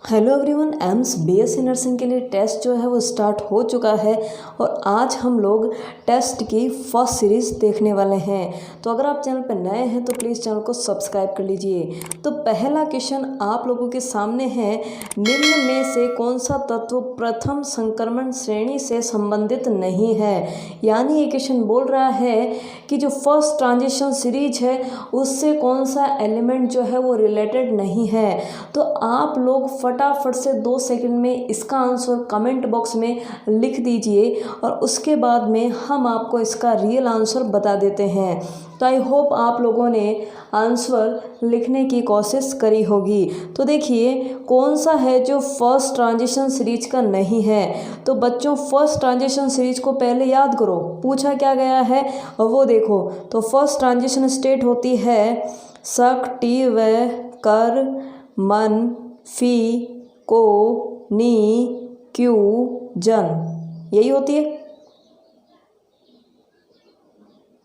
Hello everyone, AIIMS BSc nursing के लिए test जो है वो स्टार्ट हो चुका है और आज हम लोग टेस्ट की फर्स्ट सीरीज़ देखने वाले हैं। तो अगर आप चैनल पर नए हैं तो प्लीज़ चैनल को सब्सक्राइब कर लीजिए। तो पहला क्वेश्चन आप लोगों के सामने है, निम्न में से कौन सा तत्व प्रथम संक्रमण श्रेणी से संबंधित नहीं है। यानी ये क्वेश्चन बोल रहा है कि जो फर्स्ट ट्रांजिशन सीरीज है उससे कौन सा एलिमेंट जो है वो रिलेटेड नहीं है। तो आप लोग फटाफट से 2 सेकंड में इसका आंसर कमेंट बॉक्स में लिख दीजिए और उसके बाद में हम आपको इसका रियल आंसर बता देते हैं। तो आई होप आप लोगों ने आंसर लिखने की कोशिश करी होगी। तो देखिए कौन सा है जो फर्स्ट ट्रांजिशन सीरीज का नहीं है। तो बच्चों फर्स्ट ट्रांजिशन सीरीज को पहले याद करो, पूछा क्या गया है और वो देखो। तो फर्स्ट ट्रांजिशन स्टेट होती है शक टी व कर मन फी को नी क्यू जन, यही होती है।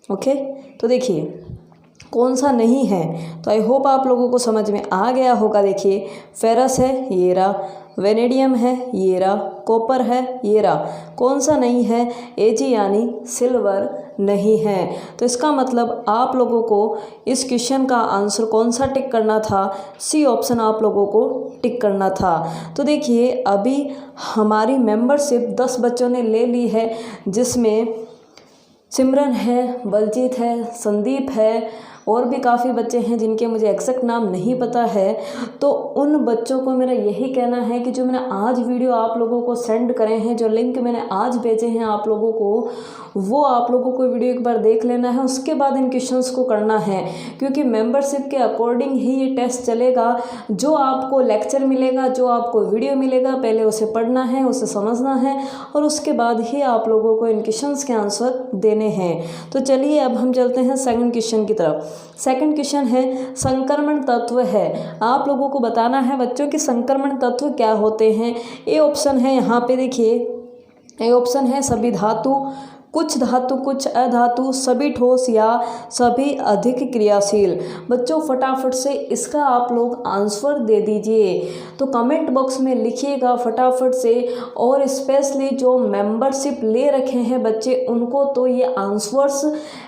ओके तो देखिए कौन सा नहीं है। तो आई होप आप लोगों को समझ में आ गया होगा। देखिए फेरस है ये रहा, वेनेडियम है ये रहा, कॉपर है ये रहा। कौन सा नहीं है, एजी यानी सिल्वर नहीं है। तो इसका मतलब आप लोगों को इस क्वेश्चन का आंसर कौन सा टिक करना था, सी ऑप्शन आप लोगों को टिक करना था। तो देखिए अभी हमारी मेंबरशिप 10 बच्चों ने ले ली है, जिसमें सिमरन है, बलजीत है, संदीप है और भी काफ़ी बच्चे हैं जिनके मुझे एग्जैक्ट नाम नहीं पता है। तो उन बच्चों को मेरा यही कहना है कि जो मैंने आज वीडियो आप लोगों को सेंड करे हैं, जो लिंक मैंने आज भेजे हैं आप लोगों को, वो आप लोगों को वीडियो एक बार देख लेना है। उसके बाद इन क्वेश्चंस को करना है, क्योंकि मेंबरशिप के अकॉर्डिंग ही ये टेस्ट चलेगा। जो आपको लेक्चर मिलेगा, जो आपको वीडियो मिलेगा, पहले उसे पढ़ना है, उसे समझना है और उसके बाद ही आप लोगों को इन क्वेश्चंस के आंसर देने हैं। तो चलिए अब हम चलते हैं सेकंड क्वेश्चन की तरफ। सेकंड क्वेश्चन है संक्रमण तत्व है। आप लोगों को बताना है बच्चों कि संक्रमण तत्व क्या होते हैं। ए ऑप्शन है, यहाँ पे देखिए ए ऑप्शन है सभी धातु, कुछ धातु, कुछ अधातु, सभी ठोस या सभी अधिक क्रियाशील। बच्चों फटाफट से इसका आप लोग आंसर दे दीजिए। तो कमेंट बॉक्स में लिखिएगा फटाफट से, और स्पेशली जो मेंबरशिप ले रखे हैं बच्चे उनको तो ये आंसर्स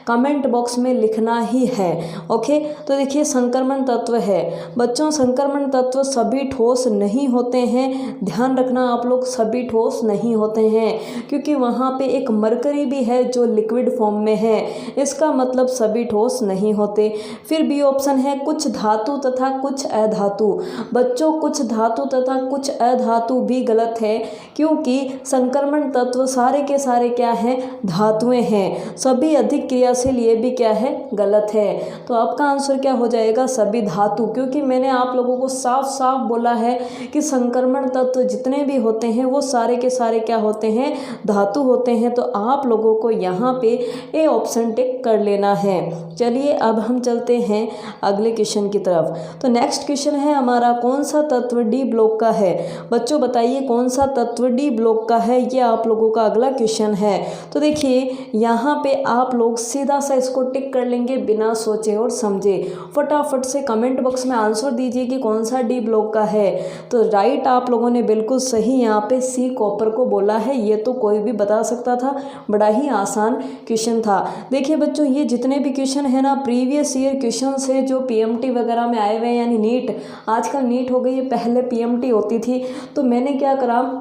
कमेंट बॉक्स में लिखना ही है। ओके तो देखिए संक्रमण तत्व है बच्चों, संक्रमण तत्व सभी ठोस नहीं होते हैं। ध्यान रखना आप लोग, सभी ठोस नहीं होते हैं, क्योंकि वहाँ पे एक मरकरी है जो लिक्विड फॉर्म में है। इसका मतलब सभी ठोस नहीं होते। फिर बी ऑप्शन है कुछ धातु तथा कुछ अधातु। बच्चों कुछ धातु तथा कुछ अधातु भी गलत है, क्योंकि संक्रमण तत्व सारे के सारे क्या हैं, धातुएं हैं। सभी अधिक क्रियाशील ये भी क्या है, गलत है। तो आपका आंसर क्या हो जाएगा, सभी धातु, क्योंकि मैंने आप लोगों को साफ साफ बोला है कि संक्रमण तत्व जितने भी होते हैं वो सारे के सारे क्या होते हैं, धातु होते हैं। तो आप लोगों को यहाँ पे ए ऑप्शन टिक कर लेना है। चलिए अब हम चलते हैं अगले क्वेश्चन की तरफ। तो नेक्स्ट क्वेश्चन है हमारा, कौन सा तत्व डी ब्लॉक का है। बच्चों बताइए कौन सा तत्व डी ब्लॉक का है, ये आप लोगों का अगला क्वेश्चन है। तो देखिए यहाँ पे आप लोग सीधा सा इसको टिक कर लेंगे बिना सोचे और समझे। फटाफट से कमेंट बॉक्स में आंसर दीजिए कि कौन सा डी ब्लॉक का है। तो राइट आप लोगों ने बिल्कुल सही यहाँ पे सी कॉपर को बोला है। ये तो कोई भी बता सकता था, बड़ा ही आसान क्वेश्चन था। देखिए बच्चों ये जितने भी क्वेश्चन है ना, प्रीवियस ईयर क्वेश्चन से जो पीएमटी वगैरह में आए हुए हैं, यानी नीट, आजकल नीट हो गई है, पहले पीएमटी होती थी। तो मैंने क्या करा,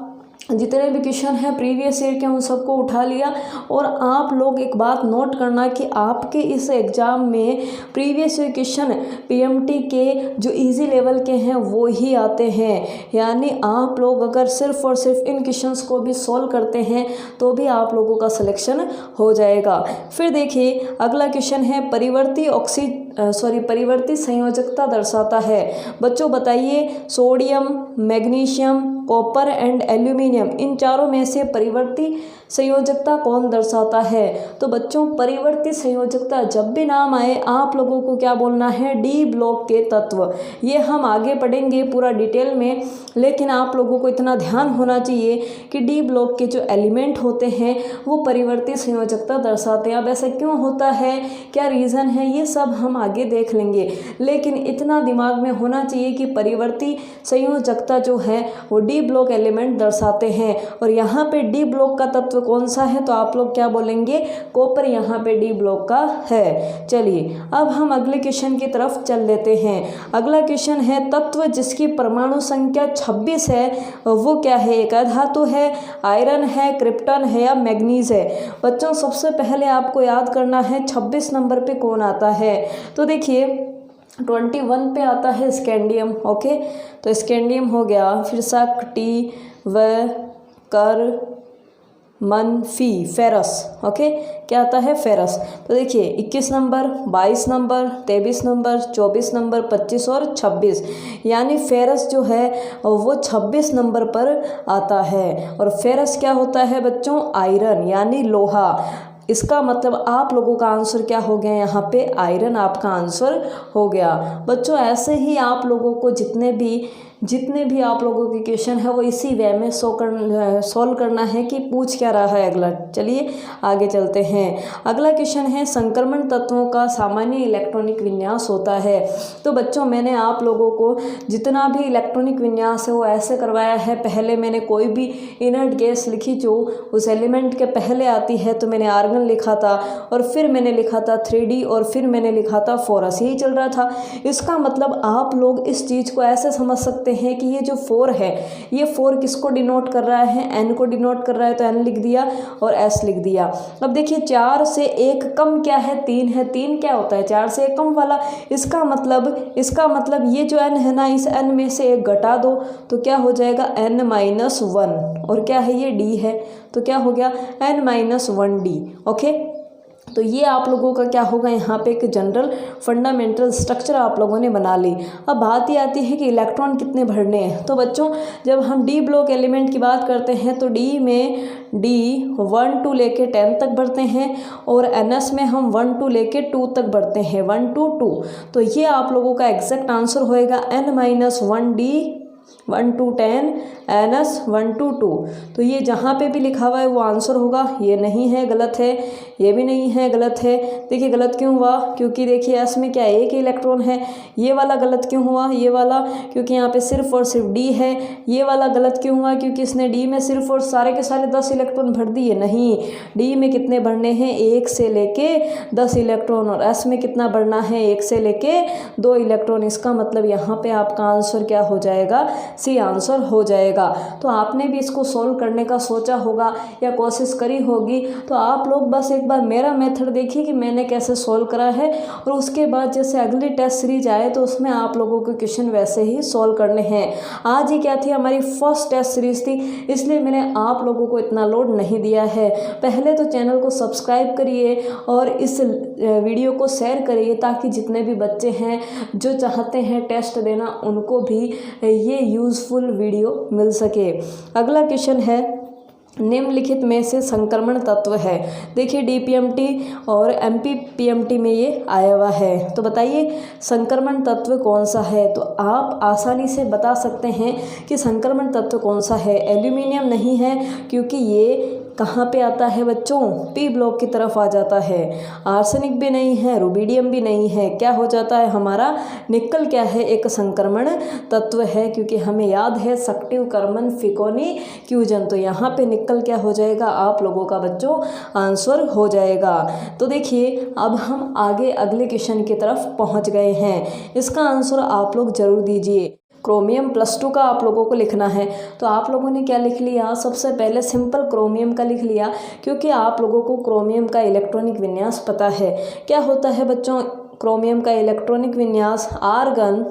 जितने भी क्वेश्चन हैं प्रीवियस ईयर के उन सबको उठा लिया। और आप लोग एक बात नोट करना कि आपके इस एग्ज़ाम में प्रीवियस ईयर क्वेश्चन पीएमटी के जो इजी लेवल के हैं वो ही आते हैं। यानी आप लोग अगर सिर्फ और सिर्फ इन क्वेश्चंस को भी सॉल्व करते हैं तो भी आप लोगों का सिलेक्शन हो जाएगा। फिर देखिए अगला क्वेश्चन है परिवर्ती संयोजकता दर्शाता है। बच्चों बताइए sodium, magnesium, copper and aluminium, इन चारों में से परिवर्ती संयोजकता कौन दर्शाता है? तो बच्चों परिवर्ती संयोजकता जब भी नाम आए आप लोगों को क्या बोलना है? डी ब्लॉक के तत्व। ये हम आगे पढ़ेंगे पूरा डिटेल में, लेकिन आप लोगों को इतना ध्यान होना चाहिए कि डी ब्लॉक के जो एलिमेंट होते हैं वो परिवर्ती संयोजकता दर्शाते हैं। अब ऐसा क्यों होता है, क्या रीज़न है, ये सब हम आगे देख लेंगे, लेकिन इतना दिमाग में होना चाहिए कि परिवर्ती संयोजकता जो है वो डी ब्लॉक एलिमेंट दर्शाते हैं। और यहाँ पे डी ब्लॉक का तत्व कौन सा है? तो आप लोग क्या बोलेंगे? कॉपर यहाँ पे डी ब्लॉक का है। चलिए अब हम अगले क्वेश्चन की तरफ चल लेते हैं। अगला क्वेश्चन है तत्व जिसकी परमाणु संख्या 26 है वो क्या है? एक अधातु है, आयरन है, क्रिप्टन है या मैग्नीज है? बच्चों सबसे पहले आपको याद करना है 26 नंबर पे कौन आता है। तो देखिए 21 पे आता है स्कैंडियम। ओके, तो स्कैंडियम हो गया, फिर शक्ति व कर मन फी फेरस। ओके, क्या आता है? फेरस। तो देखिए 21 नंबर, 22 नंबर, 23 नंबर, 24 नंबर, 25 और 26, यानी फेरस जो है वो 26 नंबर पर आता है। और फेरस क्या होता है बच्चों? आयरन यानी लोहा। इसका मतलब आप लोगों का आंसर क्या हो गया? यहाँ पे आयरन आपका आंसर हो गया। बच्चों ऐसे ही आप लोगों को जितने भी आप लोगों के क्वेश्चन है वो इसी वे में सॉल्व करना है कि पूछ क्या रहा है अगला। चलिए आगे चलते हैं। अगला क्वेश्चन है संक्रमण तत्वों का सामान्य इलेक्ट्रॉनिक विन्यास होता है। तो बच्चों मैंने आप लोगों को जितना भी इलेक्ट्रॉनिक विन्यास है वो ऐसे करवाया है। पहले मैंने कोई भी इनर्ट गैस लिखी जो उस एलिमेंट के पहले आती है, तो मैंने आर्गन लिखा था, और फिर मैंने लिखा था 3D, और फिर मैंने लिखा था फोरस। यही चल रहा था। इसका मतलब आप लोग इस चीज़ को ऐसे समझ सकते हैं कि ये जो 4 है, ये 4 किसको डिनोट कर रहा है? N को डिनोट कर रहा है, तो N लिख दिया और S लिख दिया। अब देखिए 4 से 1 कम क्या है? 3 है। 3 क्या होता है? 4 से 1 कम वाला। इसका मतलब ये जो N है ना, इस N में से 1 घटा दो तो क्या हो जाएगा? N-1। और क्या है? ये D है, तो क्या हो गया? N-1D। ओके, तो ये आप लोगों का क्या होगा? यहाँ पे एक जनरल फंडामेंटल स्ट्रक्चर आप लोगों ने बना ली। अब बात ही आती है कि इलेक्ट्रॉन कितने भरने हैं। तो बच्चों जब हम डी ब्लॉक एलिमेंट की बात करते हैं तो डी में डी 1 to लेके 10 तक बढ़ते हैं, और NS में हम 1 to लेके 2 तक बढ़ते हैं, 1 to 2। तो ये आप लोगों का एग्जैक्ट आंसर होएगा N-1D 1 to 10 NS 1 to 2। तो ये जहाँ पे भी लिखा हुआ है वो आंसर होगा। ये नहीं है, गलत है। ये भी नहीं है, गलत है। देखिए गलत क्यों हुआ? क्योंकि देखिए एस में क्या एक ही इलेक्ट्रॉन है। ये वाला गलत क्यों हुआ? ये वाला क्योंकि यहाँ पे सिर्फ और सिर्फ डी है। ये वाला गलत क्यों हुआ? क्योंकि इसने डी में सिर्फ और सारे के सारे 10 इलेक्ट्रॉन भर दिए। नहीं, डी में कितने भरने हैं? 1 से लेके 10 इलेक्ट्रॉन, और एस में कितना भरना है? 1 से लेके 2 इलेक्ट्रॉन। इसका मतलब यहाँ पे आपका आंसर क्या हो जाएगा? सी आंसर हो जाएगा। तो आपने भी इसको सोल्व करने का सोचा होगा या कोशिश करी होगी, तो आप लोग बस एक बार मेरा मेथड देखिए कि मैंने कैसे सोल्व करा है, और उसके बाद जैसे अगली टेस्ट सीरीज आए तो उसमें आप लोगों के क्वेश्चन वैसे ही सोल्व करने हैं। आज ही क्या थी? हमारी फर्स्ट टेस्ट सीरीज थी, इसलिए मैंने आप लोगों को इतना लोड नहीं दिया है। पहले तो चैनल को सब्सक्राइब करिए और इस वीडियो को शेयर करिए, ताकि जितने भी बच्चे हैं जो चाहते हैं टेस्ट देना उनको भी ये यूज़फुल वीडियो मिल सके। अगला क्वेश्चन है निम्नलिखित में से संक्रमण तत्व है। देखिए DPMT और MPPMT में ये आया हुआ है। तो बताइए संक्रमण तत्व कौन सा है? तो आप आसानी से बता सकते हैं कि संक्रमण तत्व कौन सा है। एल्यूमिनियम नहीं है, क्योंकि ये कहाँ पे आता है बच्चों? पी ब्लॉक की तरफ आ जाता है। आर्सेनिक भी नहीं है, रुबिडियम भी नहीं है। क्या हो जाता है हमारा? निकल क्या है? एक संक्रमण तत्व है, क्योंकि हमें याद है सक्टिव कर्मन फिकोनी क्यूजन। तो यहाँ पे निकल क्या हो जाएगा? आप लोगों का बच्चों आंसर हो जाएगा। तो देखिए अब हम आगे अगले क्वेश्चन की तरफ पहुँच गए हैं। इसका आंसर आप लोग जरूर दीजिए। क्रोमियम +2 का आप लोगों को लिखना है। तो आप लोगों ने क्या लिख लिया? सबसे पहले सिंपल क्रोमियम का लिख लिया, क्योंकि आप लोगों को क्रोमियम का इलेक्ट्रॉनिक विन्यास पता है। क्या होता है बच्चों क्रोमियम का इलेक्ट्रॉनिक विन्यास? आर्गन,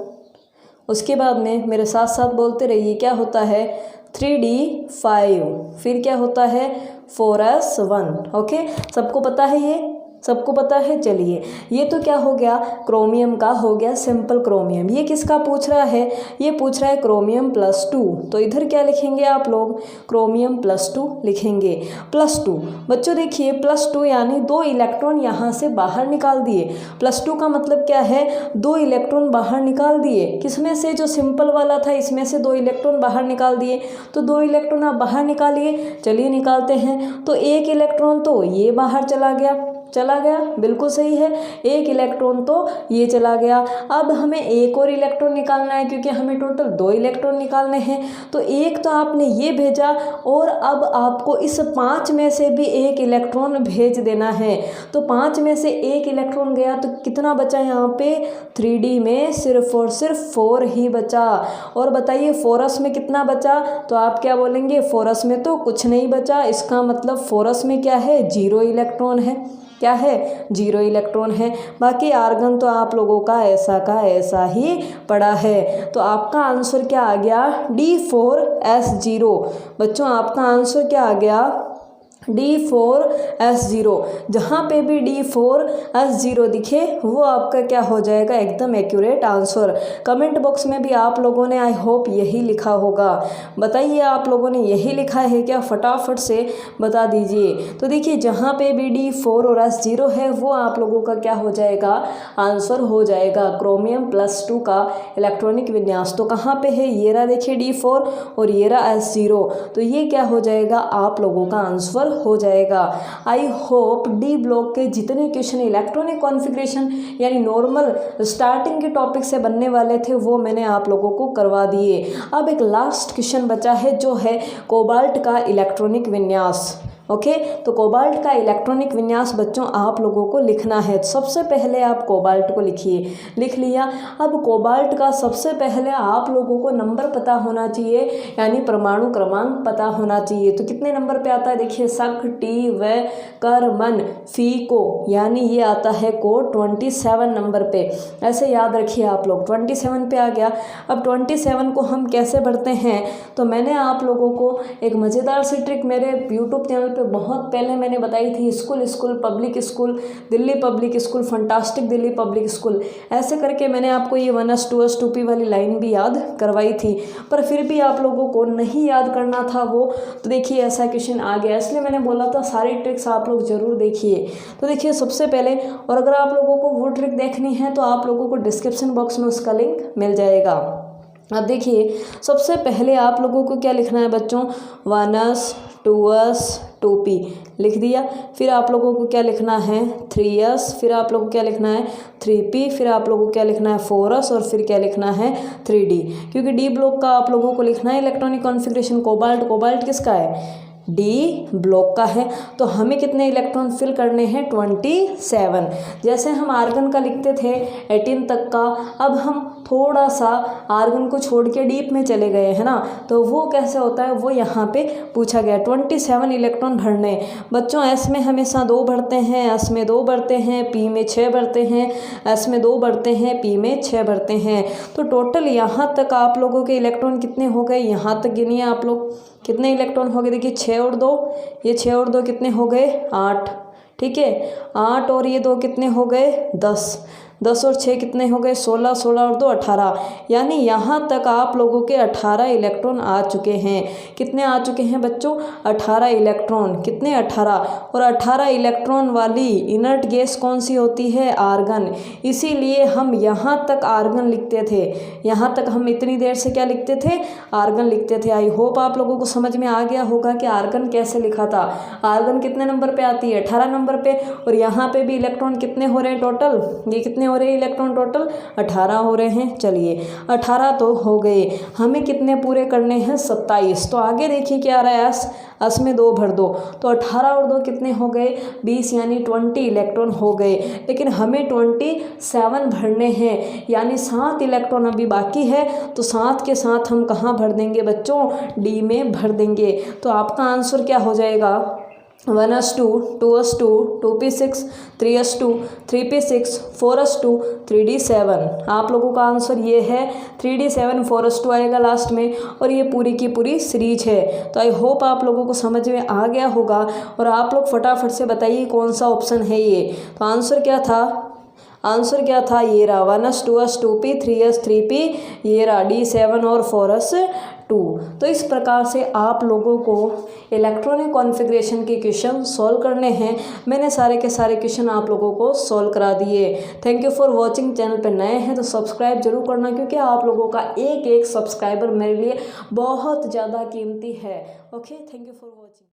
उसके बाद में मेरे साथ साथ बोलते रहिए, क्या होता है? 3D5, फिर क्या होता है? 4s1। ओके, सबको पता है ये? सबको पता है। चलिए ये तो क्या हो गया, क्रोमियम का हो गया सिंपल क्रोमियम। ये किसका पूछ रहा है, ये पूछ रहा है क्रोमियम +2। तो इधर क्या लिखेंगे आप लोग, क्रोमियम +2 लिखेंगे। +2 बच्चों देखिए +2 यानी 2 इलेक्ट्रॉन यहाँ से बाहर निकाल दिए। +2 का मतलब क्या है, 2 इलेक्ट्रॉन बाहर निकाल दिए। किसमें से, जो सिंपल वाला था इसमें से 2 इलेक्ट्रॉन बाहर निकाल दिए। तो 2 इलेक्ट्रॉन आप बाहर निकालिए, चलिए निकालते हैं। तो 1 इलेक्ट्रॉन तो ये बाहर चला गया, बिल्कुल सही है। 1 इलेक्ट्रॉन तो ये चला गया। अब हमें एक और इलेक्ट्रॉन निकालना है, क्योंकि हमें टोटल 2 इलेक्ट्रॉन निकालने हैं। तो एक तो आपने ये भेजा, और अब आपको इस 5 में से भी 1 इलेक्ट्रॉन भेज देना है। तो 5 में से 1 इलेक्ट्रॉन गया, तो कितना बचा यहाँ पे, 3D में सिर्फ और सिर्फ 4 ही बचा। और बताइए फोरस में कितना बचा, तो आप क्या बोलेंगे, फोरस में तो कुछ नहीं बचा। इसका मतलब फोरस में क्या है, 0 इलेक्ट्रॉन है। क्या है, 0 इलेक्ट्रॉन है। बाकी आर्गन तो आप लोगों का ऐसा ही पड़ा है। तो आपका आंसर क्या आ गया, D4S0। बच्चों आपका आंसर क्या आ गया, D4S0। जहाँ पे भी D4S0 दिखे वो आपका क्या हो जाएगा, एकदम एक्यूरेट आंसर। कमेंट बॉक्स में भी आप लोगों ने आई होप यही लिखा होगा। बताइए आप लोगों ने यही लिखा है क्या, फटाफट से बता दीजिए। तो देखिए जहाँ पे भी D4 और S0 है वो आप लोगों का क्या हो जाएगा, आंसर हो जाएगा क्रोमियम +2 का इलेक्ट्रॉनिक विन्यास। तो कहाँ पे है, ये रहा देखिए D4 और ये रहा S0। तो ये क्या हो जाएगा, आप लोगों का आंसर हो जाएगा। आई होप डी ब्लॉक के जितने क्वेश्चन इलेक्ट्रॉनिक कॉन्फ़िगरेशन यानी नॉर्मल स्टार्टिंग के टॉपिक से बनने वाले थे वो मैंने आप लोगों को करवा दिए। अब एक लास्ट क्वेश्चन बचा है, जो है कोबाल्ट का इलेक्ट्रॉनिक विन्यास। ओके, तो कोबाल्ट का इलेक्ट्रॉनिक विन्यास बच्चों आप लोगों को लिखना है। सबसे पहले आप कोबाल्ट को लिखिए, लिख लिया। अब कोबाल्ट का सबसे पहले आप लोगों को नंबर पता होना चाहिए, यानी परमाणु क्रमांक पता होना चाहिए। तो कितने नंबर पे आता है, देखिए सख, टी, व, कर, मन, फी, को, यानी ये आता है को 27 नंबर पे। ऐसे याद रखिए आप लोग, 27 पे आ गया। अब 27 को हम कैसे भरते हैं, तो मैंने आप लोगों को एक मज़ेदार सी ट्रिक मेरे यूट्यूब चैनल पे बहुत पहले मैंने बताई थी। School public school, Delhi public school, fantastic Delhi public school, ऐसे करके मैंने आपको ये 1S 2S 2P वाली लाइन भी याद करवाई थी। पर फिर भी आप लोगों को नहीं याद करना था वो, तो देखिए ऐसा क्वेश्चन आ गया। इसलिए मैंने बोला था सारी ट्रिक्स आप लोग ज़रूर देखिए। तो देखिए सबसे पहले, और अगर आप लोगों को वो ट्रिक देखनी है तो आप लोगों को डिस्क्रिप्शन बॉक्स में उसका लिंक मिल जाएगा। अब देखिए सबसे पहले आप लोगों को क्या लिखना है बच्चों, 1S 2S 2P लिख दिया। फिर आप लोगों को क्या लिखना है, 3S, फिर आप लोगों को क्या लिखना है 3P, फिर आप लोगों को क्या लिखना है 4S, और फिर क्या लिखना है 3D। क्योंकि डी ब्लॉक का आप लोगों को लिखना है इलेक्ट्रॉनिक कॉन्फ़िगरेशन। कोबाल्ट किसका है, डी ब्लॉक का है। तो हमें कितने इलेक्ट्रॉन फिल करने हैं, 27। जैसे हम आर्गन का लिखते थे 18 तक का, अब हम थोड़ा सा आर्गन को छोड़ के डीप में चले गए हैं ना, तो वो कैसे होता है वो यहाँ पे पूछा गया। 27 इलेक्ट्रॉन भरने बच्चों। एस में हमेशा 2 भरते हैं, एस में 2 भरते हैं, पी में 6 भरते हैं, एस में 2 भरते हैं, पी में 6 भरते हैं। तो टोटल यहाँ तक आप लोगों के इलेक्ट्रॉन कितने हो गए, यहाँ तक गिनिए आप लोग कितने इलेक्ट्रॉन हो गए। देखिए 6 और 2, ये 6 और 2 कितने हो गए, 8। ठीक है, 8 और ये 2 कितने हो गए, 10। 10 और 6 कितने हो गए, 16। 16 और 2 18। यानी यहाँ तक आप लोगों के 18 इलेक्ट्रॉन आ चुके हैं। कितने आ चुके हैं बच्चों, 18 इलेक्ट्रॉन। कितने, 18। और 18 इलेक्ट्रॉन वाली इनर्ट गैस कौन सी होती है, आर्गन। इसीलिए हम यहाँ तक आर्गन लिखते थे। यहाँ तक हम इतनी देर से क्या लिखते थे, आर्गन लिखते थे। आई होप आप लोगों को समझ में आ गया होगा कि आर्गन कैसे लिखा था। आर्गन कितने नंबर पे आती है, 18 नंबर पे। और यहाँ पे भी इलेक्ट्रॉन कितने हो रहे हैं टोटल, ये कितने हो रहे हैं इलेक्ट्रॉन टोटल, 18 हो रहे हैं। चलिए 18 तो हो गए, हमें कितने पूरे करने हैं, 27। तो आगे देखिए क्या आ रहा है, एस में 2 भर दो, तो 18 और 2 कितने हो गए, 20, यानी 20 इलेक्ट्रॉन हो गए। लेकिन हमें 27 भरने हैं, यानी 7 इलेक्ट्रॉन अभी बाकी है। तो 7 के साथ हम कहाँ भर देंगे बच्चों, डी में भर देंगे। तो आपका आंसर क्या हो जाएगा, 1s2, 2s2, 2p6, 3s2, 3p6, 4s2, 3d7। आप लोगों का आंसर ये है 3d7, 4s2 आएगा लास्ट में, और ये पूरी की पूरी सीरीज है। तो आई होप आप लोगों को समझ में आ गया होगा, और आप लोग फटाफट से बताइए कौन सा ऑप्शन है ये। तो आंसर क्या था? आंसर क्या था? ये रहा 1s, 2s, 2p, 3s, 3p, ये रहा d7 और 4s 2। तो इस प्रकार से आप लोगों को इलेक्ट्रॉनिक कॉन्फ़िगरेशन के क्वेश्चन सॉल्व करने हैं। मैंने सारे के सारे क्वेश्चन आप लोगों को सॉल्व करा दिए। Thank you for watching. Channel पर नए हैं तो सब्सक्राइब जरूर करना, क्योंकि आप लोगों का एक एक सब्सक्राइबर मेरे लिए बहुत ज़्यादा कीमती है। Okay, thank you for watching.